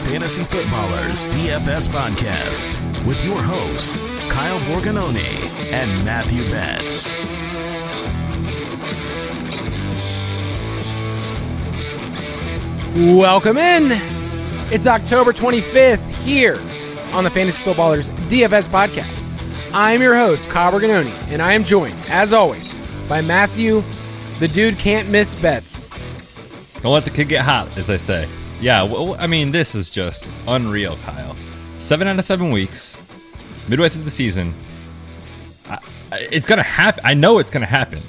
Fantasy Footballers DFS Podcast with your hosts, Kyle Borganoni and Matthew Betz. Welcome in. It's October 25th here on the Fantasy Footballers DFS Podcast. I'm your host, Kyle Borganoni, and I am joined, as always, by Matthew, the dude can't miss Betz. Don't let the kid get hot, as they say. Yeah, well, I mean, this is just unreal, Kyle. 7 out of 7 weeks, midway through the season. It's going to happen. I know it's going to happen.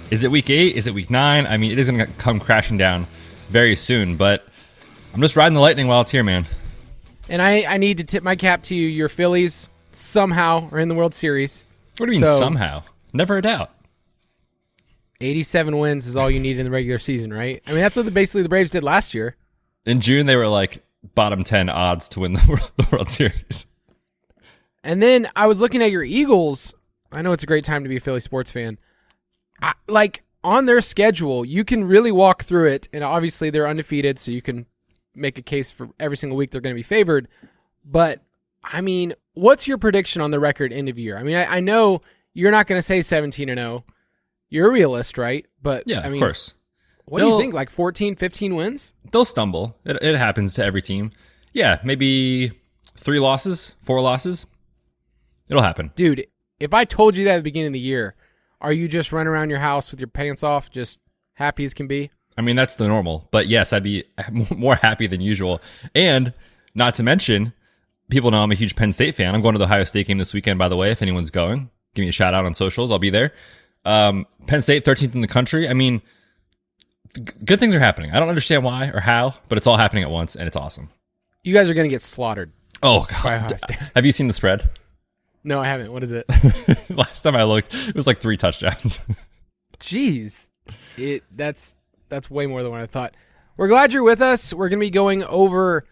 Is it week 8? Is it week 9? I mean, it is going to come crashing down very soon, but I'm just riding the lightning while it's here, man. And I need to tip my cap to you. Your Phillies somehow are in the World Series. What do you mean somehow? Never a doubt. 87 wins is all you need in the regular season, right? I mean, that's what basically the Braves did last year. In June, they were like bottom 10 odds to win the World Series. And then I was looking at your Eagles. I know it's a great time to be a Philly sports fan. On their schedule, you can really walk through it. And obviously, they're undefeated, so you can make a case for every single week they're going to be favored. But, I mean, what's your prediction on the record end of year? I mean, I know you're not going to say 17-0. You're a realist, right? But yeah, I mean, of course. What do you think? Like 14, 15 wins? They'll stumble. It happens to every team. Yeah, maybe 3 losses, 4 losses. It'll happen. Dude, if I told you that at the beginning of the year, are you just running around your house with your pants off, just happy as can be? I mean, that's the normal. But yes, I'd be more happy than usual. And not to mention, people know I'm a huge Penn State fan. I'm going to the Ohio State game this weekend, by the way, if anyone's going. Give me a shout out on socials. I'll be there. Penn State, 13th in the country. I mean, good things are happening. I don't understand why or how, but it's all happening at once, and it's awesome. You guys are going to get slaughtered. Oh, God. Have you seen the spread? No, I haven't. What is it? Last time I looked, it was like 3 touchdowns. Jeez. That's way more than what I thought. We're glad you're with us. We're going to be going over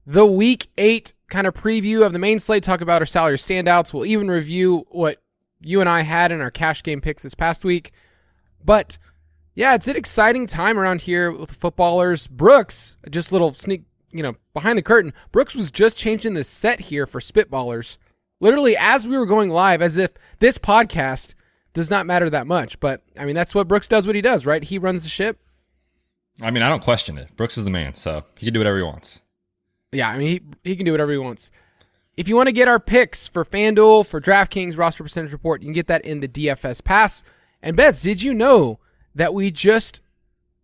the Week 8 kind of preview of the main slate, talk about our salary standouts. We'll even review what you and I had in our cash game picks this past week. But yeah, it's an exciting time around here with the footballers. Brooks, just a little sneak, behind the curtain. Brooks was just changing the set here for Spitballers, literally as we were going live, as if this podcast does not matter that much. But, I mean, that's what Brooks does what he does, right? He runs the ship. I mean, I don't question it. Brooks is the man, so he can do whatever he wants. Yeah, I mean, he can do whatever he wants. If you want to get our picks for FanDuel, for DraftKings, roster percentage report, you can get that in the DFS Pass. And Betz, did you know that we just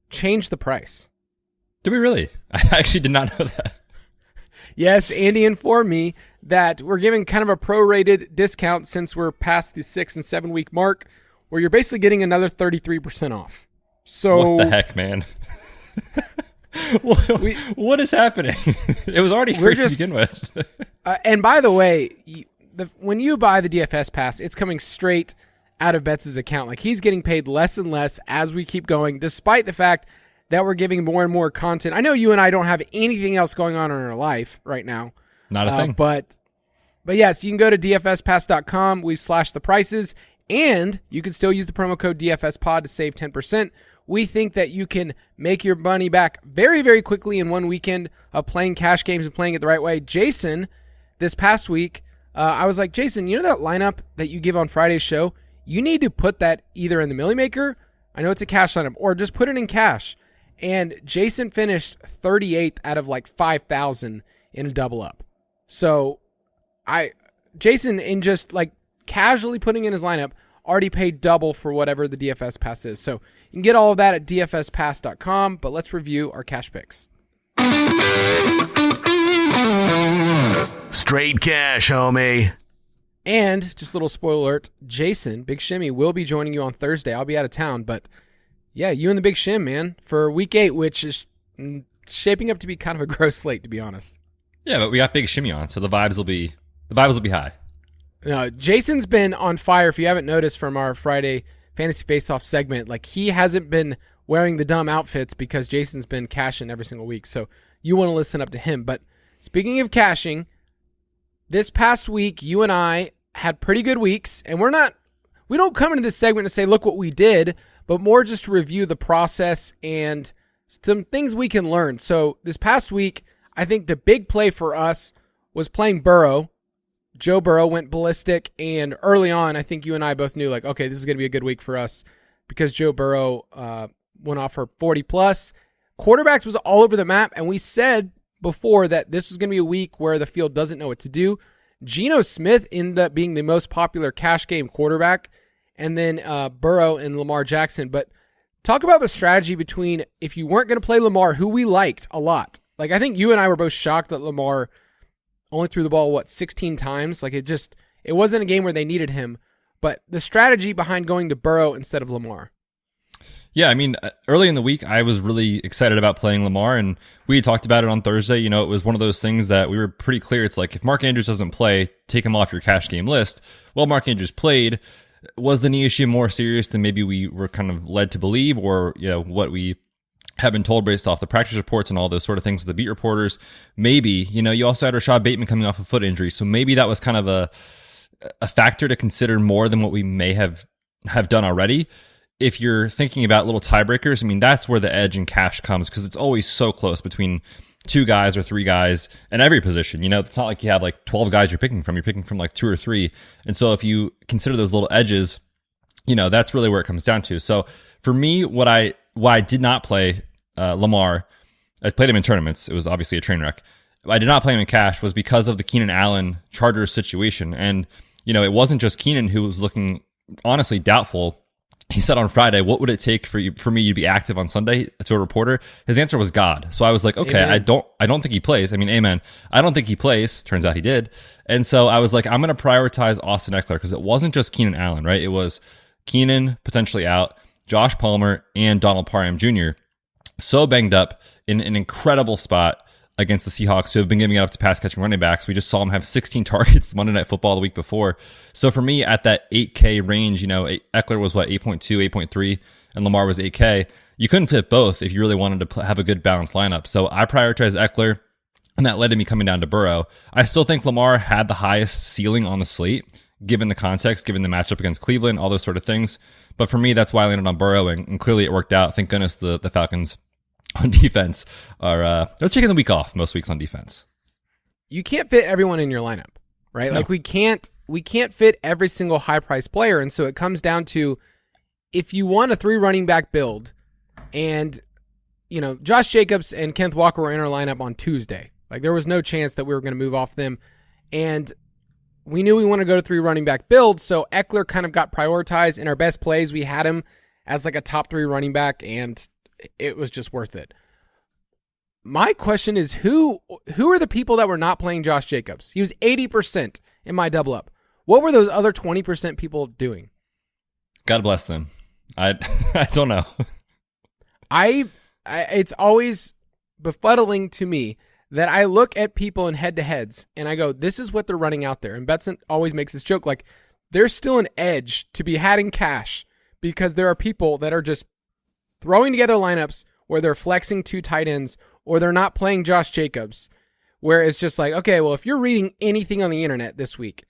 changed the price? Did we really? I actually did not know that. Yes, Andy informed me that we're giving kind of a prorated discount since we're past the 6 and 7 week mark, where you're basically getting another 33% off. So what the heck, man? What is happening? It was already free to begin with. And by the way, when you buy the DFS Pass, it's coming straight out of Betz' account. Like, he's getting paid less and less as we keep going, despite the fact that we're giving more and more content. I know you and I don't have anything else going on in our life right now. Not a thing. But yes, you can go to dfspass.com. We slash the prices, and you can still use the promo code DFSPod to save 10%. We think that you can make your money back very, very quickly in one weekend of playing cash games and playing it the right way. Jason, this past week, I was like, Jason, you know that lineup that you give on Friday's show? You need to put that either in the Millie Maker, I know it's a cash lineup, or just put it in cash. And Jason finished 38th out of like 5,000 in a double up. So Jason, in just like casually putting in his lineup, already paid double for whatever the DFS Pass is. So you can get all of that at dfspass.com, but let's review our cash picks. Straight cash, homie. And just a little spoiler alert, Jason, Big Shimmy, will be joining you on Thursday. I'll be out of town, but yeah, you and the Big Shim, man, for Week 8, which is shaping up to be kind of a gross slate, to be honest. Yeah, but we got Big Shimmy on, so the vibes will be high. No, Jason's been on fire. If you haven't noticed from our Friday Fantasy Face-Off segment, like, he hasn't been wearing the dumb outfits because Jason's been cashing every single week. So you want to listen up to him. But Speaking of cashing, this past week, you and I had pretty good weeks, and we don't come into this segment to say, look what we did, but more just to review the process and some things we can learn. So this past week, I think the big play for us was playing Burrow. Joe Burrow went ballistic, and early on, I think you and I both knew, like, okay, this is going to be a good week for us because Joe Burrow went off for 40+. Quarterbacks was all over the map, and we said before that this was going to be a week where the field doesn't know what to do. Geno Smith ended up being the most popular cash game quarterback, and then Burrow and Lamar Jackson. But talk about the strategy between if you weren't going to play Lamar, who we liked a lot. Like, I think you and I were both shocked that Lamar only threw the ball, 16 times? Like, it wasn't a game where they needed him. But the strategy behind going to Burrow instead of Lamar. Yeah, I mean, early in the week, I was really excited about playing Lamar, and we had talked about it on Thursday. You know, it was one of those things that we were pretty clear. It's like, if Mark Andrews doesn't play, take him off your cash game list. Well, Mark Andrews played. Was the knee issue more serious than maybe we were kind of led to believe, or, you know, what we have been told based off the practice reports and all those sort of things with the beat reporters? Maybe. You know, you also had Rashad Bateman coming off a foot injury, so maybe that was kind of a factor to consider more than what we may have done already. If you're thinking about little tiebreakers, I mean, that's where the edge in cash comes, because it's always so close between 2 guys or 3 guys in every position. You know, it's not like you have like 12 guys you're picking from like 2 or 3. And so if you consider those little edges, you know, that's really where it comes down to. So for me, why I did not play Lamar, I played him in tournaments. It was obviously a train wreck. I did not play him in cash was because of the Keenan Allen Chargers situation. And, you know, it wasn't just Keenan who was looking honestly doubtful. He said on Friday, what would it take for me to be active on Sunday, to a reporter? His answer was God. So I was like, okay, amen. I don't think he plays. I mean, amen. I don't think he plays. Turns out he did. And so I was like, I'm going to prioritize Austin Eckler, because it wasn't just Keenan Allen, right? It was Keenan potentially out, Josh Palmer, and Donald Parham Jr. so banged up in an incredible spot against the Seahawks, who have been giving it up to pass-catching running backs. We just saw him have 16 targets Monday Night Football the week before. So for me, at that 8K range, you know, Eckler was 8.2, 8.3, and Lamar was 8K. You couldn't fit both if you really wanted to have a good balanced lineup. So I prioritized Eckler, and that led to me coming down to Burrow. I still think Lamar had the highest ceiling on the slate, given the context, given the matchup against Cleveland, all those sort of things. But for me, that's why I landed on Burrow, and clearly it worked out. Thank goodness the Falcons on defense they're taking the week off most weeks on defense. You can't fit everyone in your lineup, right? No. Like we can't fit every single high price player. And so it comes down to, if you want a 3 running back build, and, you know, Josh Jacobs and Kenneth Walker were in our lineup on Tuesday. Like, there was no chance that we were going to move off them. And we knew we want to go to 3 running back build. So Eckler kind of got prioritized. In our best plays, we had him as like a top 3 running back, and it was just worth it. My question is, who are the people that were not playing Josh Jacobs? He was 80% in my double up. What were those other 20% people doing? God bless them. I don't know. It's always befuddling to me that I look at people in head-to-heads and I go, this is what they're running out there. And Betson always makes this joke, like, there's still an edge to be had in cash, because there are people that are just throwing together lineups where they're flexing 2 tight ends, or they're not playing Josh Jacobs, where it's just like, okay, well, if you're reading anything on the internet this week,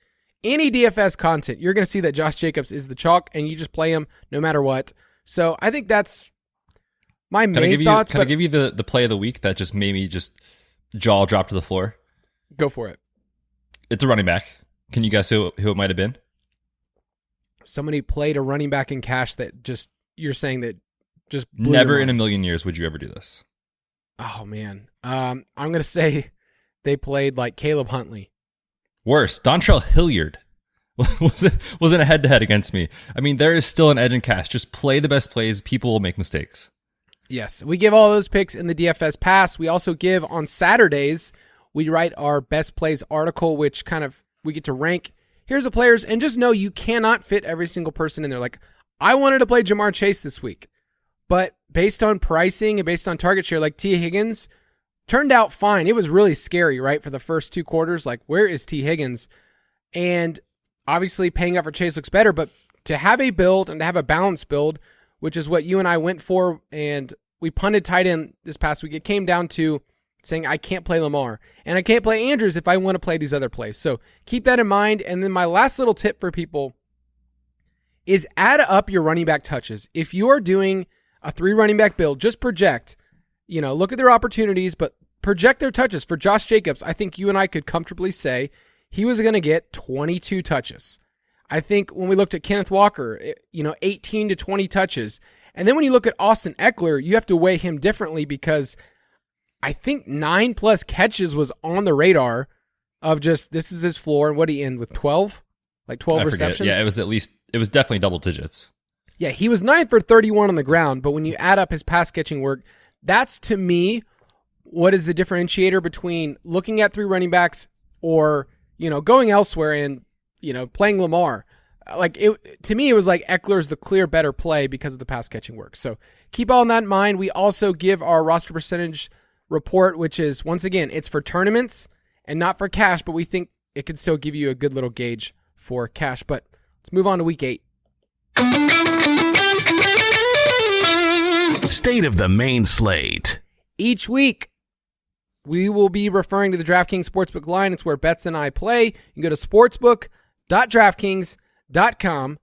any DFS content, you're going to see that Josh Jacobs is the chalk, and you just play him no matter what. So I think that's my main thoughts. Can I give you the play of the week that just made me just jaw drop to the floor? Go for it. It's a running back. Can you guess who it might have been? Somebody played a running back in cash that just, you're saying that just never in a million years would you ever do this. Oh, man. I'm going to say they played like Caleb Huntley. Worse, Dontrell Hilliard was in a head-to-head against me. I mean, there is still an edge in cash. Just play the best plays. People will make mistakes. Yes, we give all those picks in the DFS Pass. We also give on Saturdays, we write our best plays article, which kind of we get to rank. Here's the players, and just know you cannot fit every single person in there. Like, I wanted to play Jamar Chase this week, but based on pricing and based on target share, like T. Higgins turned out fine. It was really scary, right, for the first 2 quarters. Like, where is T. Higgins? And obviously paying up for Chase looks better, but to have a build and to have a balanced build, which is what you and I went for, and we punted tight end this past week, it came down to saying I can't play Lamar and I can't play Andrews if I want to play these other plays. So keep that in mind. And then my last little tip for people is add up your running back touches. If you are doing a 3 running back build, just project, look at their opportunities, but project their touches. For Josh Jacobs, I think you and I could comfortably say he was going to get 22 touches. I think when we looked at Kenneth Walker, 18 to 20 touches. And then when you look at Austin Eckler, you have to weigh him differently because I think 9+ catches was on the radar of just this is his floor. And what did he end with, 12? Like 12 receptions? Yeah, it was definitely double digits. Yeah, he was 9 for 31 on the ground, but when you add up his pass catching work, that's to me what is the differentiator between looking at 3 running backs or, going elsewhere and, playing Lamar. To me, it was like Eckler's the clear better play because of the pass catching work. So keep all that in mind. We also give our roster percentage report, which is, once again, it's for tournaments and not for cash, but we think it could still give you a good little gauge for cash. But let's move on to week 8. State of the main slate. Each week, we will be referring to the DraftKings Sportsbook line. It's where Betz and I play. You can go to sportsbook.draftkings.com.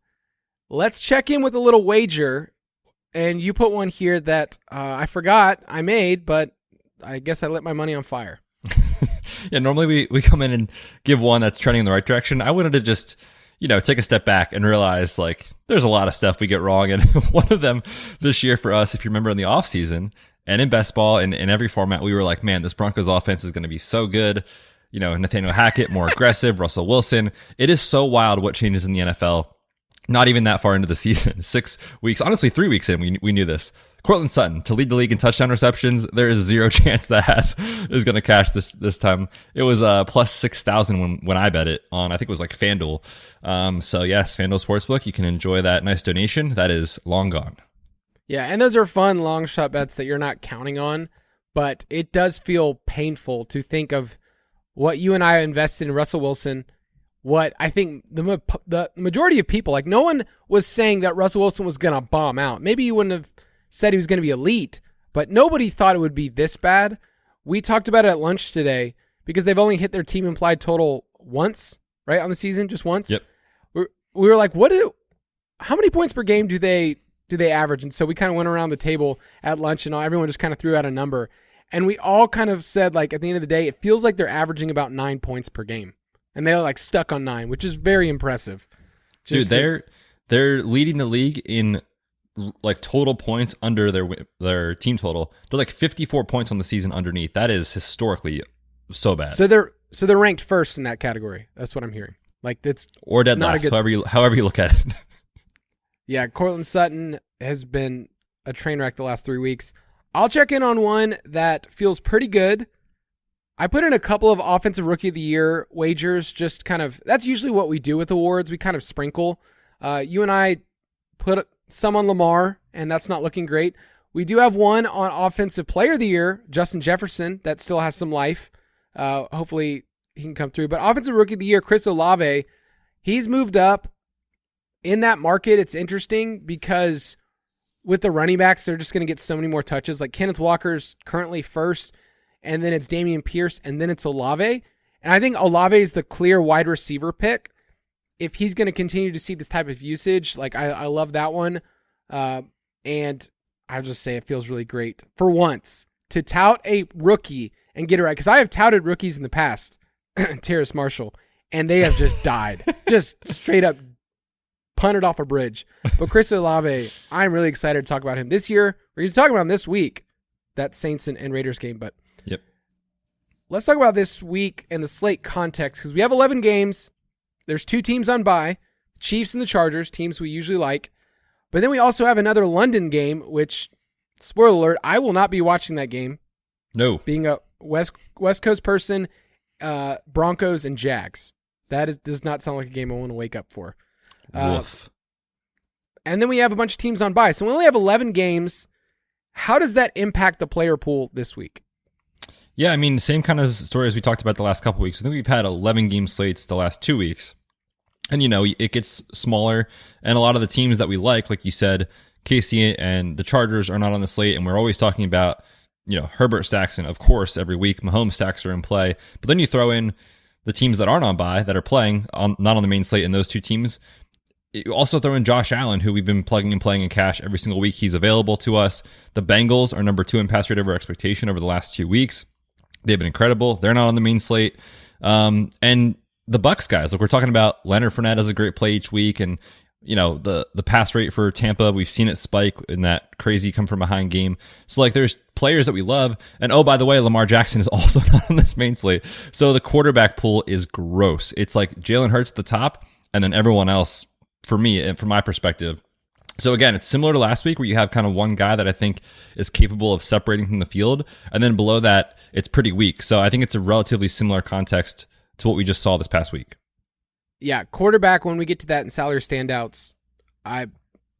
Let's check in with a little wager. And you put one here that I forgot I made, but I guess I lit my money on fire. Yeah, normally we come in and give one that's trending in the right direction. I wanted to just, take a step back and realize there's a lot of stuff we get wrong. And one of them this year for us, if you remember in the offseason and in best ball and in every format, we were like, man, this Broncos offense is going to be so good. Nathaniel Hackett, more aggressive, Russell Wilson. It is so wild what changes in the NFL. Not even that far into the season, 6 weeks, honestly 3 weeks in, we knew this. Cortland Sutton to lead the league in touchdown receptions. There is zero chance that is going to cash this time. It was plus 6,000 when I bet it on, I think it was FanDuel. So yes, FanDuel Sportsbook, you can enjoy that nice donation. That is long gone. Yeah, and those are fun long shot bets that you're not counting on, but it does feel painful to think of what you and I invested in Russell Wilson. What I think the majority of people, no one was saying that Russell Wilson was going to bomb out. Maybe you wouldn't have said he was going to be elite, but nobody thought it would be this bad. We talked about it at lunch today because they've only hit their team implied total once, right, on the season, just once. Yep. We were like, how many points per game do they average? And so we kind of went around the table at lunch and everyone just kind of threw out a number. And we all kind of said, at the end of the day, it feels like they're averaging about 9 points per game. And they're stuck on 9, which is very impressive. Dude, they're leading the league in total points under their team total. They're 54 points on the season underneath. That is historically so bad. So they're ranked first in that category. That's what I'm hearing. It's or dead last, however you look at it. Yeah, Cortland Sutton has been a train wreck the last 3 weeks. I'll check in on one that feels pretty good. I put in a couple of Offensive Rookie of the Year wagers, just kind of, that's usually what we do with awards. We kind of sprinkle. You and I put some on Lamar, and that's not looking great. We do have one on Offensive Player of the Year, Justin Jefferson, that still has some life. Hopefully he can come through. But Offensive Rookie of the Year, Chris Olave, he's moved up. In that market, it's interesting because with the running backs, they're just going to get so many more touches. Kenneth Walker's currently first, and then it's Dameon Pierce, and then it's Olave. And I think Olave is the clear wide receiver pick. If he's going to continue to see this type of usage, I love that one. And I'll just say it feels really great for once to tout a rookie and get it right. Because I have touted rookies in the past, Terrace Marshall, and they have just died. Just straight up punted off a bridge. But Chris Olave, I'm really excited to talk about him this year. We're going to talk about him this week, that Saints and Raiders game. But yep. Let's talk about this week and the slate context, because we have 11 games. There's 2 teams on bye, Chiefs and the Chargers, teams we usually like. But then we also have another London game, which, spoiler alert, I will not be watching that game. No. Being a West Coast person, Broncos and Jags. Does not sound like a game I want to wake up for. Woof. And then we have a bunch of teams on bye. So we only have 11 games. How does that impact the player pool this week? Yeah, I mean, same kind of story as we talked about the last couple weeks. I think we've had 11 game slates the last 2 weeks. And, it gets smaller. And a lot of the teams that we like you said, KC and the Chargers are not on the slate. And we're always talking about, Herbert stacks in, of course, every week. Mahomes stacks are in play. But then you throw in the teams that aren't on bye, that are playing, not on the main slate, and those two teams. You also throw in Josh Allen, who we've been plugging and playing in cash every single week. He's available to us. The Bengals are number 2 in pass rate over expectation over the last 2 weeks. They've been incredible. They're not on the main slate. And the Bucs guys, like we're talking about, Leonard Fournette has a great play each week. And, the pass rate for Tampa, we've seen it spike in that crazy come from behind game. So like there's players that we love. And oh, by the way, Lamar Jackson is also not on this main slate. So the quarterback pool is gross. It's like Jalen Hurts at the top and then everyone else, for me and from my perspective. So again, it's similar to last week where you have kind of one guy that I think is capable of separating from the field. And then below that, it's pretty weak. So I think it's a relatively similar context to what we just saw this past week. Yeah, quarterback, when we get to that in salary standouts, I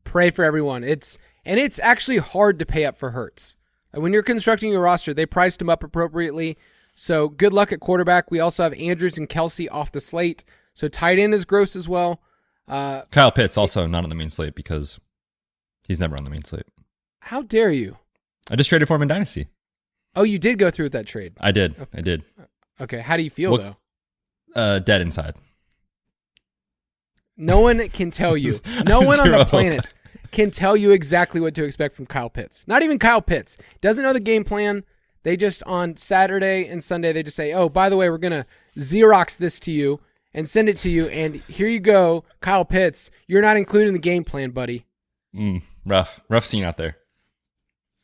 pray for everyone. It's actually hard to pay up for Hurts. When you're constructing your roster, they priced him up appropriately. So good luck at quarterback. We also have Andrews and Kelsey off the slate. So tight end is gross as well. Kyle Pitts also not on the main slate because he's never on the main slate. How dare you? I just traded for him in Dynasty. Oh, you did go through with that trade? I did. Okay. I did. Okay, how do you feel, though? Dead inside. No one can tell you. No one on the planet can tell you exactly what to expect from Kyle Pitts. Not even Kyle Pitts. Doesn't know the game plan. They just, on Saturday and Sunday, they just say, oh, by the way, we're going to Xerox this to you and send it to you, and here you go, Kyle Pitts. You're not included in the game plan, buddy. Rough scene out there.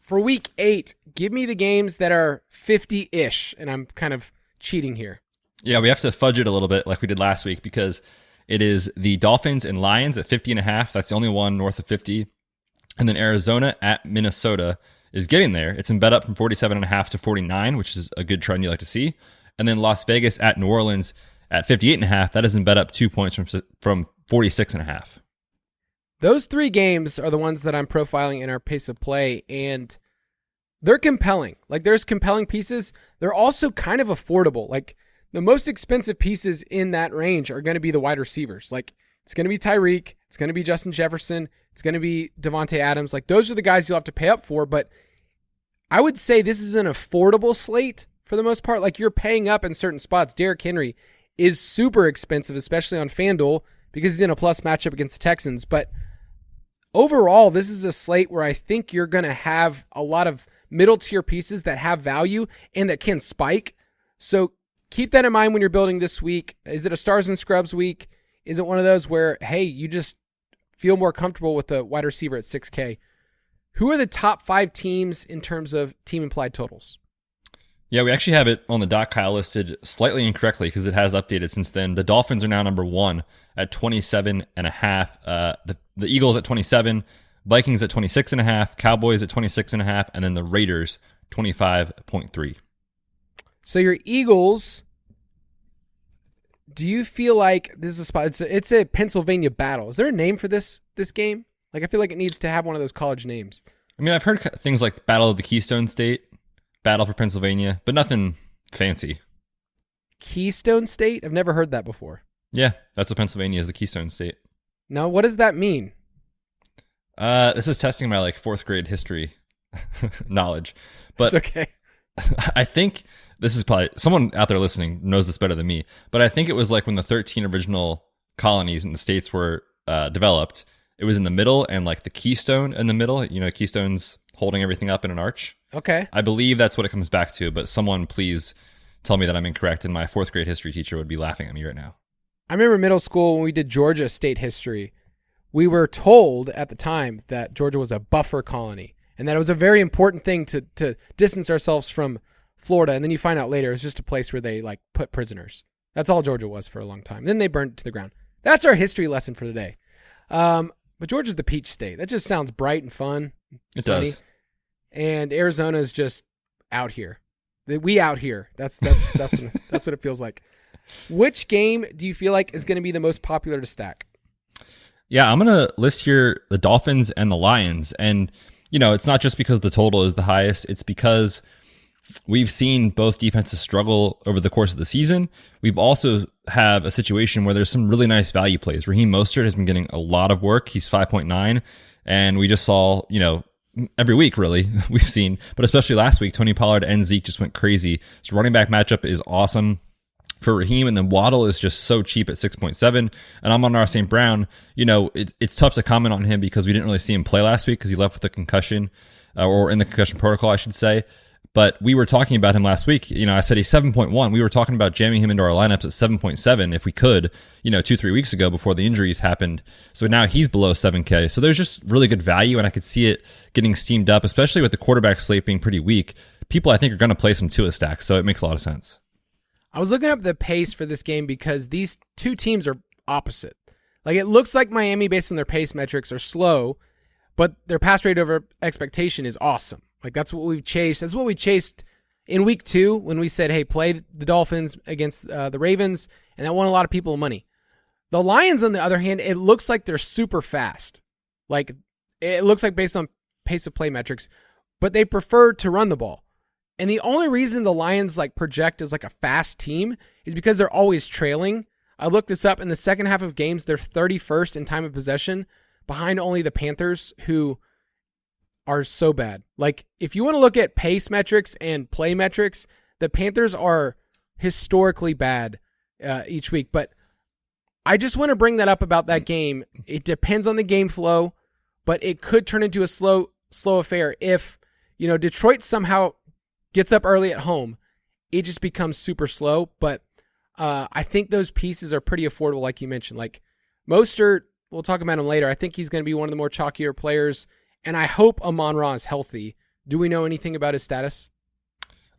For week 8, give me the games that are 50-ish, and I'm kind of cheating here. Yeah, we have to fudge it a little bit like we did last week because it is the Dolphins and Lions at 50.5. That's the only one north of 50. And then Arizona at Minnesota is getting there. It's in bet up from 47.5 to 49, which is a good trend you like to see. And then Las Vegas at New Orleans at 58.5. That is in bet up 2 points from 46.5. Those 3 games are the ones that I'm profiling in our pace of play, and they're compelling. Like, there's compelling pieces. They're also kind of affordable. Like, the most expensive pieces in that range are going to be the wide receivers. Like, it's going to be Tyreek. It's going to be Justin Jefferson. It's going to be Devontae Adams. Like, those are the guys you'll have to pay up for, but I would say this is an affordable slate for the most part. Like, you're paying up in certain spots. Derrick Henry is super expensive, especially on FanDuel, because he's in a plus matchup against the Texans. But overall, this is a slate where I think you're going to have a lot of middle-tier pieces that have value and that can spike. So keep that in mind when you're building this week. Is it a stars and scrubs week? Is it one of those where, hey, you just feel more comfortable with the wide receiver at 6K? Who are the top 5 teams in terms of team implied totals? Yeah, we actually have it on the dot, Kyle, listed slightly incorrectly because it has updated since then. The Dolphins are now number 1 at 27.5. The Eagles at 27, Vikings at 26.5, Cowboys at 26.5, and then the Raiders 25.3. So your Eagles, do you feel like this is a spot? It's a Pennsylvania battle. Is there a name for this game? Like, I feel like it needs to have one of those college names. I mean, I've heard things like Battle of the Keystone State, Battle for Pennsylvania, but nothing fancy. Keystone State? I've never heard that before. Yeah, that's what Pennsylvania is, the Keystone State. Now, what does that mean? This is testing my 4th grade history knowledge. But it's okay. I think this is probably, someone out there listening knows this better than me, but I think it was like when the 13 original colonies in the States were developed, it was in the middle and the Keystone in the middle, Keystone's holding everything up in an arch. Okay. I believe that's what it comes back to, but someone please tell me that I'm incorrect, and my 4th grade history teacher would be laughing at me right now. I remember middle school when we did Georgia state history, we were told at the time that Georgia was a buffer colony and that it was a very important thing to distance ourselves from Florida. And then you find out later it's just a place where they put prisoners. That's all Georgia was for a long time. Then they burned it to the ground. That's our history lesson for today. But Georgia's the peach state. That just sounds bright and fun. It sunny. does. And Arizona is just out here. We out here. That's what it feels like. Which game do you feel like is going to be the most popular to stack? Yeah, I'm going to list here the Dolphins and the Lions. And, it's not just because the total is the highest. It's because we've seen both defenses struggle over the course of the season. We've also have a situation where there's some really nice value plays. Raheem Mostert has been getting a lot of work. He's 5.9. And we just saw, every week, really, we've seen, but especially last week, Tony Pollard and Zeke just went crazy. So running back matchup is awesome for Raheem, and then Waddle is just so cheap at 6.7, and Amon-Ra St. Brown, it's tough to comment on him because we didn't really see him play last week because he left with a concussion, or in the concussion protocol, I should say. But we were talking about him last week. I said he's 7.1. We were talking about jamming him into our lineups at 7.7 if we could, 2-3 weeks ago before the injuries happened. So now he's below 7K. So there's just really good value, and I could see it getting steamed up, especially with the quarterback slate being pretty weak. People, I think, are going to play some Tua stacks, so it makes a lot of sense. I was looking up the pace for this game because these two teams are opposite. Like, it looks like Miami, based on their pace metrics, are slow, but their pass rate over expectation is awesome. Like, that's what we've chased. That's what we chased in week 2 when we said, hey, play the Dolphins against the Ravens, and that won a lot of people money. The Lions, on the other hand, it looks like they're super fast. Like, it looks like based on pace of play metrics, but they prefer to run the ball. And the only reason the Lions project as a fast team is because they're always trailing. I looked this up. In the second half of games, they're 31st in time of possession, behind only the Panthers, who are so bad. Like, if you want to look at pace metrics and play metrics, the Panthers are historically bad each week. But I just want to bring that up about that game. It depends on the game flow, but it could turn into a slow affair if, Detroit somehow gets up early at home. It just becomes super slow. But I think those pieces are pretty affordable, like you mentioned. Like Mostert, we'll talk about him later. I think he's going to be one of the more chalkier players. And I hope Amon-Ra is healthy. Do we know anything about his status?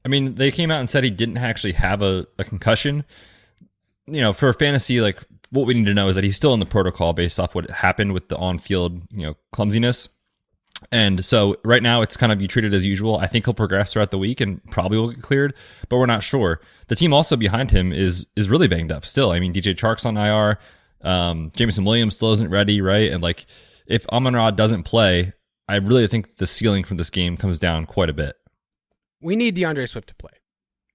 I mean, they came out and said he didn't actually have a concussion. For fantasy, what we need to know is that he's still in the protocol based off what happened with the on-field, clumsiness. And so right now it's kind of you treat it as usual. I think he'll progress throughout the week and probably will get cleared, but we're not sure. The team also behind him is really banged up still. I mean, DJ Chark's on IR. Jameson Williams still isn't ready, right? And if Amon-Ra doesn't play, I really think the ceiling from this game comes down quite a bit. We need DeAndre Swift to play.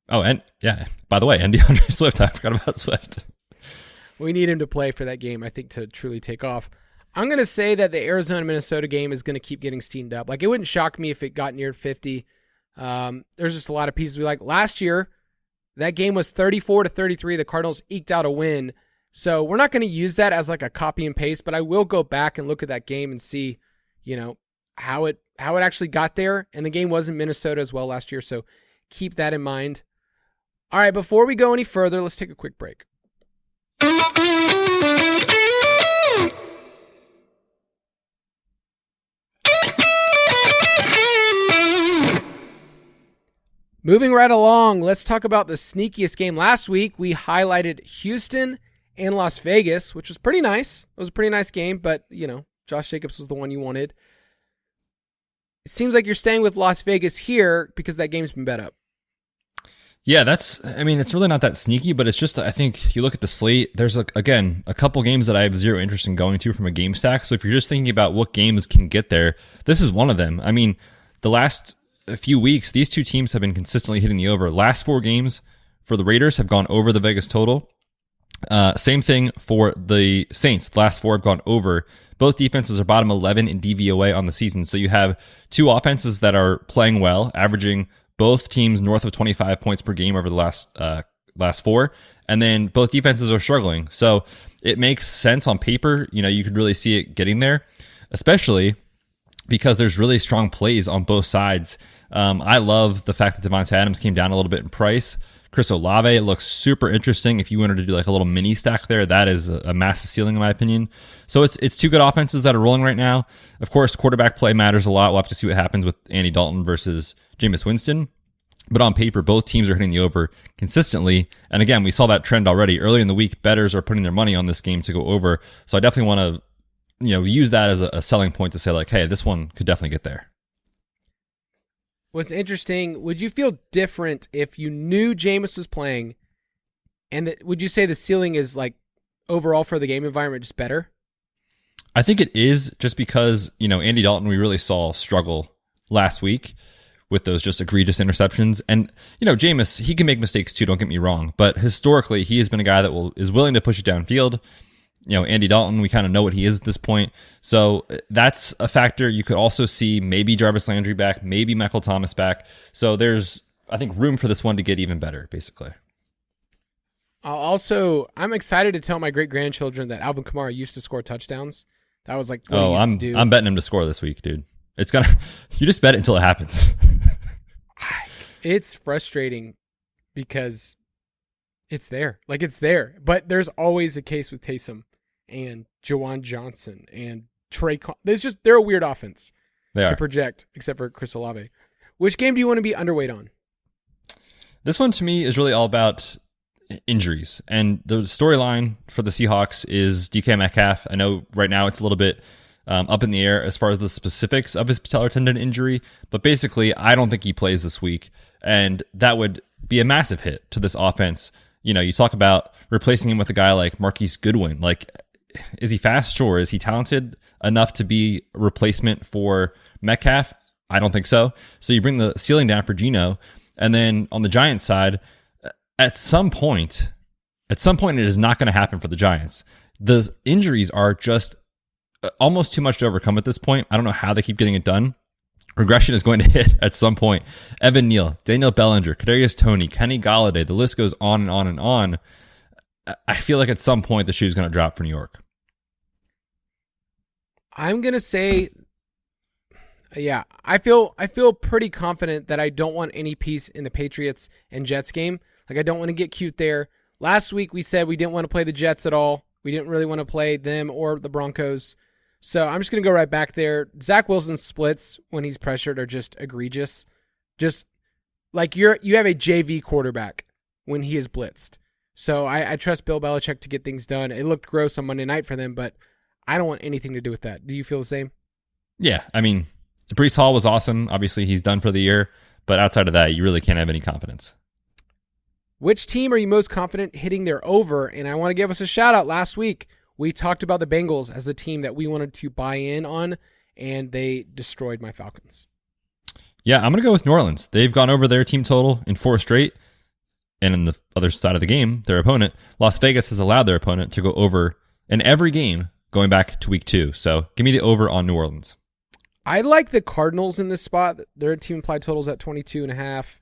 Oh, and yeah, by the way, and DeAndre Swift. I forgot about Swift. We need him to play for that game, I think, to truly take off. I'm going to say that the Arizona-Minnesota game is going to keep getting steamed up. It wouldn't shock me if it got near 50. There's just a lot of pieces we like. Last year, that game was 34-33. The Cardinals eked out a win. So we're not going to use that as a copy and paste, but I will go back and look at that game and see, how it actually got there. And the game was in Minnesota as well last year, so keep that in mind. All right, before we go any further, let's take a quick break. Moving right along, let's talk about the sneakiest game. Last week, we highlighted Houston and Las Vegas, which was pretty nice. It was a pretty nice game, but, Josh Jacobs was the one you wanted. It seems like you're staying with Las Vegas here because that game's been bet up. Yeah, it's really not that sneaky, but it's just, I think you look at the slate, there's, again, a couple games that I have zero interest in going to from a game stack. So if you're just thinking about what games can get there, this is one of them. I mean, the last few weeks, these two teams have been consistently hitting the over. Last 4 games for the Raiders have gone over the Vegas total. Same thing for the Saints. The last 4 have gone over. Both defenses are bottom 11 in DVOA on the season. So you have 2 offenses that are playing well, averaging both teams north of 25 points per game over the last 4. And then both defenses are struggling. So it makes sense on paper. You could really see it getting there, especially because there's really strong plays on both sides. I love the fact that Devontae Adams came down a little bit in price. Chris Olave looks super interesting. If you wanted to do a little mini stack there, that is a massive ceiling in my opinion. So it's 2 good offenses that are rolling right now. Of course, quarterback play matters a lot. We'll have to see what happens with Andy Dalton versus Jameis Winston. But on paper, both teams are hitting the over consistently. And again, we saw that trend already. Early in the week, bettors are putting their money on this game to go over. So I definitely want to use that as a selling point to say hey, this one could definitely get there. What's interesting, would you feel different if you knew Jameis was playing, and would you say the ceiling is overall for the game environment just better? I think it is, just because, Andy Dalton, we really saw struggle last week with those just egregious interceptions. And, Jameis, he can make mistakes too, don't get me wrong, but historically he has been a guy that is willing to push it downfield. Andy Dalton, we kind of know what he is at this point. So that's a factor. You could also see maybe Jarvis Landry back, maybe Michael Thomas back. So there's, I think, room for this one to get even better, basically. I'm excited to tell my great-grandchildren that Alvin Kamara used to score touchdowns. That was like what he used to do. I'm betting him to score this week, dude. It's gonna. You just bet it until it happens. It's frustrating because it's there. Like, it's there. But there's always a case with Taysom and Jawan Johnson and Trey. They're a weird offense to project, except for Chris Olave. Which game do you want to be underweight on? This one to me is really all about injuries. And the storyline for the Seahawks is DK Metcalf. I know right now it's a little bit up in the air as far as the specifics of his patellar tendon injury, but basically I don't think he plays this week, and that would be a massive hit to this offense. You talk about replacing him with a guy like Marquise Goodwin. Like, is he fast? Sure. Is he talented enough to be a replacement for Metcalf? I don't think so. So you bring the ceiling down for Geno, and then on the Giants side, at some point it is not going to happen for the Giants. The injuries are just almost too much to overcome at this point. I don't know how they keep getting it done. Regression is going to hit at some point. Evan Neal, Daniel Bellinger, Kadarius Toney, Kenny Golladay, the list goes on and on and on. I feel like at some point the shoe's going to drop for New York. I'm going to say, yeah, I feel pretty confident that I don't want any piece in the Patriots and Jets game. Like, I don't want to get cute there. Last week we said we didn't want to play the Jets at all. We didn't really want to play them or the Broncos. So I'm just going to go right back there. Zach Wilson's splits when he's pressured are just egregious. Just like you have a JV quarterback when he is blitzed. So I trust Bill Belichick to get things done. It looked gross on Monday night for them, but I don't want anything to do with that. Do you feel the same? Yeah, I mean, Breece Hall was awesome. Obviously, he's done for the year. But outside of that, you really can't have any confidence. Which team are you most confident hitting their over? And I want to give us a shout out. Last week, we talked about the Bengals as a team that we wanted to buy in on, and they destroyed my Falcons. Yeah, I'm going to go with New Orleans. They've gone over their team total in 4 straight. And in the other side of the game, their opponent, Las Vegas, has allowed their opponent to go over in every game going back to week 2. So give me the over on New Orleans. I like the Cardinals in this spot. Their team implied totals at 22.5.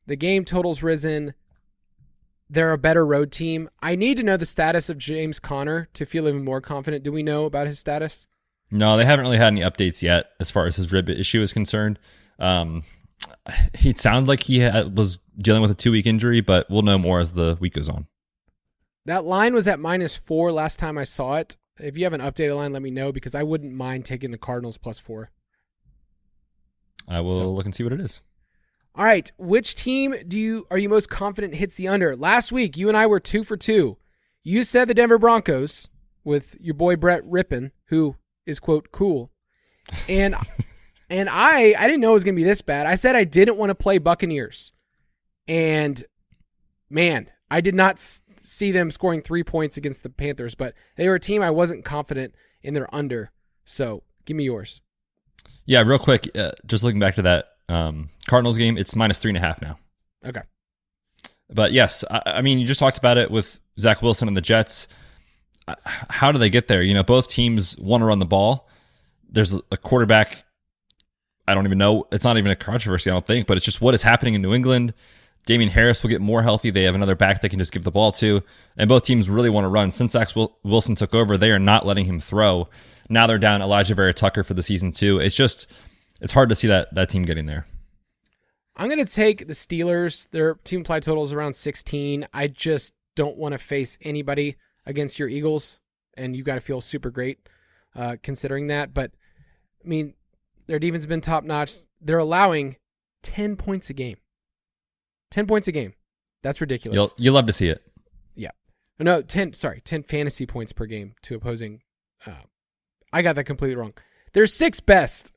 The game total's risen. They're a better road team. I need to know the status of James Conner to feel even more confident. Do we know about his status? No, they haven't really had any updates yet as far as his rib issue is concerned. He sounded like he was dealing with a 2-week injury, but we'll know more as the week goes on. That line was at -4 last time I saw it. If you have an updated line, let me know, because I wouldn't mind taking the Cardinals +4. I will look and see what it is. All right, which team are you most confident hits the under? Last week, you and I were 2 for 2. You said the Denver Broncos with your boy Brett Rippin, who is, quote, cool. And I didn't know it was going to be this bad. I said I didn't want to play Buccaneers. And, man, I did not see them scoring 3 points against the Panthers, but they were a team I wasn't confident in their under. So give me yours. Yeah, real quick, just looking back to that Cardinals game, it's -3.5 now. Okay. But yes, I mean, you just talked about it with Zach Wilson and the Jets. How do they get there? Both teams want to run the ball. There's a quarterback. I don't even know. It's not even a controversy, I don't think, but it's just what is happening in New England. Damian Harris will get more healthy. They have another back they can just give the ball to. And both teams really want to run. Since Zach Wilson took over, they are not letting him throw. Now they're down Elijah Vera Tucker for the season too. It's hard to see that team getting there. I'm going to take the Steelers. Their team implied total is around 16. I just don't want to face anybody against your Eagles, and you got to feel super great considering that. But, I mean, their defense has been top-notch. They're allowing 10 points a game. 10 points a game. That's ridiculous. You'll love to see it. Yeah. No, 10 fantasy points per game to opposing. I got that completely wrong. They're 6th best.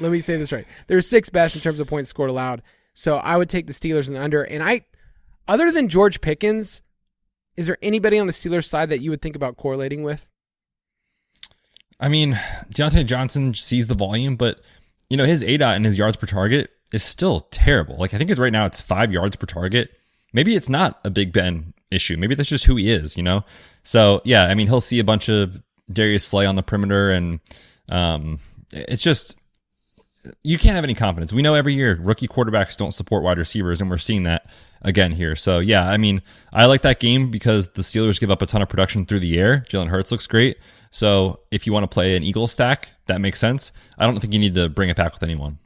Let me say this right. They're 6th best in terms of points scored allowed. So I would take the Steelers in the under. And other than George Pickens, is there anybody on the Steelers side that you would think about correlating with? I mean, Deontay Johnson sees the volume, but his ADOT and his yards per target is still terrible. Like, I think right now it's 5 yards per target. Maybe it's not a Big Ben issue. Maybe that's just who he is, So yeah, I mean, he'll see a bunch of Darius Slay on the perimeter, and it's just, you can't have any confidence. We know every year rookie quarterbacks don't support wide receivers, and we're seeing that again here. So yeah, I mean, I like that game because the Steelers give up a ton of production through the air. Jalen Hurts looks great. So if you want to play an Eagles stack, that makes sense. I don't think you need to bring it back with anyone.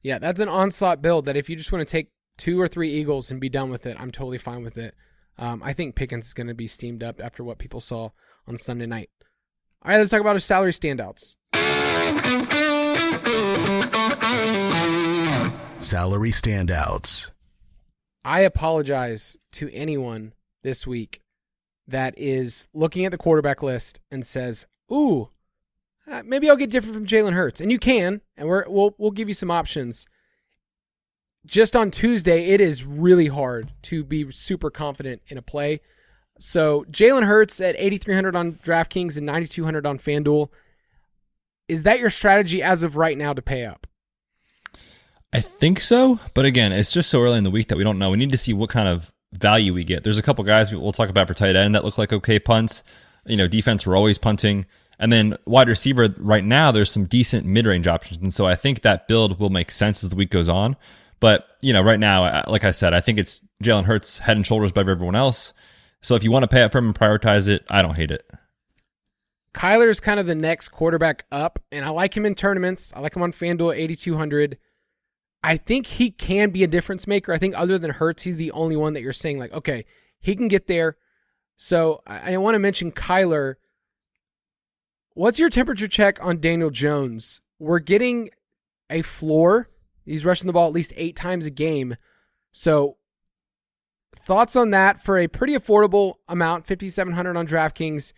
Yeah, that's an onslaught build that if you just want to take 2 or 3 Eagles and be done with it, I'm totally fine with it. I think Pickens is going to be steamed up after what people saw on Sunday night. All right, let's talk about our salary standouts. Salary standouts. I apologize to anyone this week that is looking at the quarterback list and says, ooh, maybe I'll get different from Jalen Hurts. And you can, and we'll give you some options. Just on Tuesday, it is really hard to be super confident in a play. So Jalen Hurts at 8,300 on DraftKings and 9,200 on FanDuel. Is that your strategy as of right now to pay up? I think so, but again, it's just so early in the week that we don't know. We need to see what kind of value we get. There's a couple guys we'll talk about for tight end that look like okay punts. Defense, we're always punting. And then wide receiver, right now, there's some decent mid-range options. And so I think that build will make sense as the week goes on. But, right now, like I said, I think it's Jalen Hurts head and shoulders above everyone else. So if you want to pay up for him and prioritize it, I don't hate it. Kyler's kind of the next quarterback up, and I like him in tournaments. I like him on FanDuel at 8,200. I think he can be a difference maker. I think other than Hurts, he's the only one that you're saying, like, okay, he can get there. So I want to mention Kyler. What's your temperature check on Daniel Jones? We're getting a floor. He's rushing the ball at least 8 times a game. So thoughts on that for a pretty affordable amount, $5,700 on DraftKings,